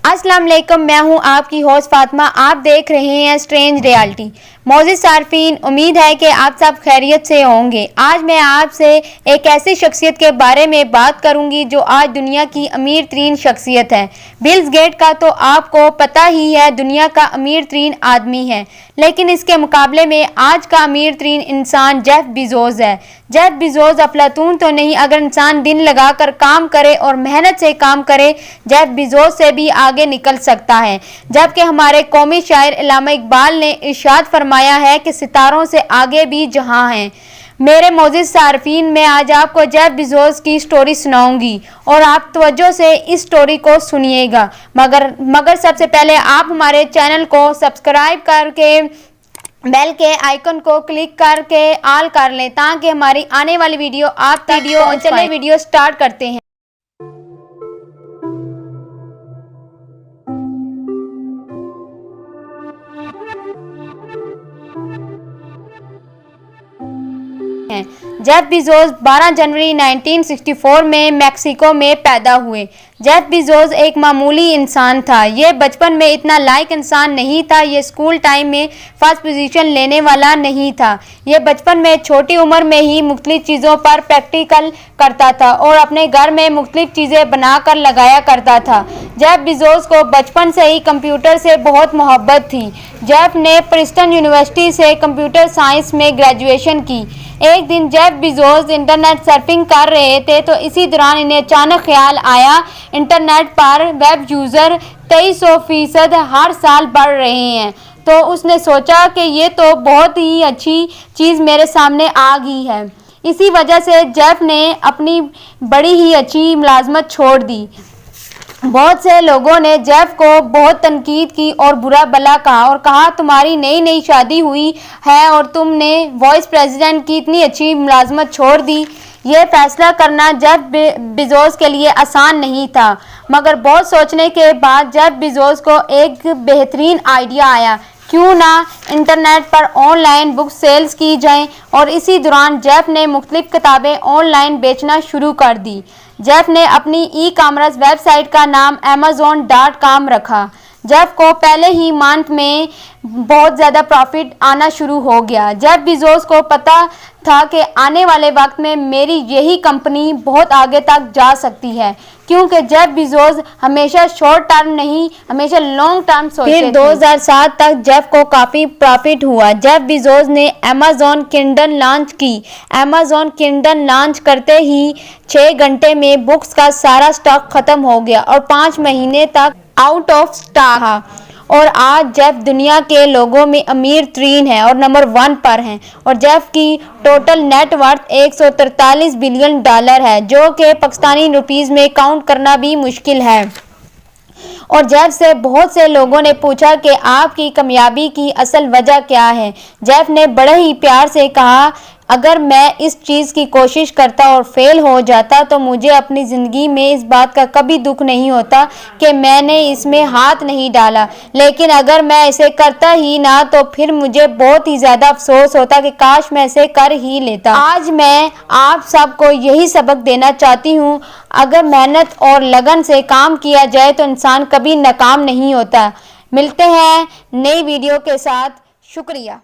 अस्सलाम वालेकुम, मैं हूं आपकी होस्ट फातिमा। आप देख रहे हैं स्ट्रेंज रियलिटी। मौजूद सार्फिन, उम्मीद है कि आप सब खैरियत से होंगे। आज मैं आपसे एक ऐसी शख्सियत के बारे में बात करूंगी जो आज दुनिया की अमीर तरीन शख्सियत है। बिल गेट्स का तो आपको पता ही है, दुनिया का अमीर तरीन आदमी है, लेकिन इसके मुकाबले में आज का अमीर तरीन इंसान जेफ बेजोस है। जेफ बेजोस अफलातून तो नहीं, अगर इंसान दिन लगाकर काम करे और मेहनत से काम करे, जेफ बेजोस से भी आगे निकल सकता है। जबकि हमारे कौमी शायर अल्लामा इकबाल ने इरशाद फरमाया है कि सितारों से आगे भी जहां हैं। मेरे मौजूद सार्फिन, मैं आज आपको जेफ बेजोस की स्टोरी सुनाऊंगी और आप तवज्जो से इस स्टोरी को सुनिएगा। मगर सबसे पहले आप हमारे चैनल को सब्सक्राइब करके बेल के आइकन को क्लिक करके ऑल कर लें ताकि हमारी आने वाली वीडियो आप चलिए वीडियो स्टार्ट करते हैं। जेफ बेजोस 12 जनवरी 1964 में मैक्सिको में पैदा हुए। जेफ बेजोस एक मामूली इंसान था। ये बचपन में इतना लायक इंसान नहीं था। ये स्कूल टाइम में फर्स्ट पोजीशन लेने वाला नहीं था। ये बचपन में छोटी उम्र में ही मुख्तलिफ चीज़ों पर प्रैक्टिकल करता था और अपने घर में मुख्तलिफ चीज़ें बनाकर लगाया करता था। जेफ बेजोस को बचपन से ही कंप्यूटर से बहुत मोहब्बत थी। जेफ ने प्रिंसटन यूनिवर्सिटी से कंप्यूटर साइंस में ग्रेजुएशन की। एक दिन जेफ बेजोस इंटरनेट सर्फिंग कर रहे थे तो इसी दौरान इन्हें अचानक ख्याल आया, इंटरनेट पर वेब यूज़र 2300% हर साल बढ़ रहे हैं। तो उसने सोचा कि ये तो बहुत ही अच्छी चीज़ मेरे सामने आ गई है। इसी वजह से जेफ ने अपनी बड़ी ही अच्छी मुलाजमत छोड़ दी। बहुत से लोगों ने जेफ को बहुत तनकीद की और बुरा भला कहा और कहा, तुम्हारी नई नई शादी हुई है और तुमने वाइस प्रेसिडेंट की इतनी अच्छी मुलाजमत छोड़ दी। यह फैसला करना जेफ बेजोस के लिए आसान नहीं था, मगर बहुत सोचने के बाद जेफ बेजोस को एक बेहतरीन आइडिया आया, क्यों ना इंटरनेट पर ऑनलाइन बुक सेल्स की जाएं। और इसी दौरान जेफ ने मुख्तलिफ किताबें ऑनलाइन बेचना शुरू कर दी। जेफ ने अपनी ई-कॉमर्स वेबसाइट का नाम amazon.com रखा। जेफ को पहले ही मंथ में बहुत ज़्यादा प्रॉफिट आना शुरू हो गया। जेफ बेजोस को पता था कि आने वाले वक्त में मेरी यही कंपनी बहुत आगे तक जा सकती है, क्योंकि जेफ बेजोस हमेशा शॉर्ट टर्म नहीं, हमेशा लॉन्ग टर्म सोचते थे। फिर 2007 तक जेफ को काफ़ी प्रॉफिट हुआ। जेफ बेजोस ने Amazon Kindle लॉन्च की। Amazon Kindle लॉन्च करते ही 6 घंटे में बुक्स का सारा स्टॉक ख़त्म हो गया और 5 महीने तक आउट ऑफ स्टॉक था। और आज जेफ दुनिया के लोगों में अमीर तरीन है और नंबर 1 पर हैं। और जेफ की टोटल नेटवर्थ 143 बिलियन डॉलर है, जो कि पाकिस्तानी रुपीज़ में काउंट करना भी मुश्किल है। और जेफ से बहुत से लोगों ने पूछा कि आपकी कामयाबी की असल वजह क्या है। जेफ ने बड़े ही प्यार से कहा, अगर मैं इस चीज़ की कोशिश करता और फेल हो जाता तो मुझे अपनी ज़िंदगी में इस बात का कभी दुख नहीं होता कि मैंने इसमें हाथ नहीं डाला, लेकिन अगर मैं इसे करता ही ना तो फिर मुझे बहुत ही ज़्यादा अफसोस होता कि काश मैं इसे कर ही लेता। आज मैं आप सबको यही सबक देना चाहती हूँ, अगर मेहनत और लगन से काम किया जाए तो इंसान कभी नाकाम नहीं होता। मिलते हैं नई वीडियो के साथ। शुक्रिया।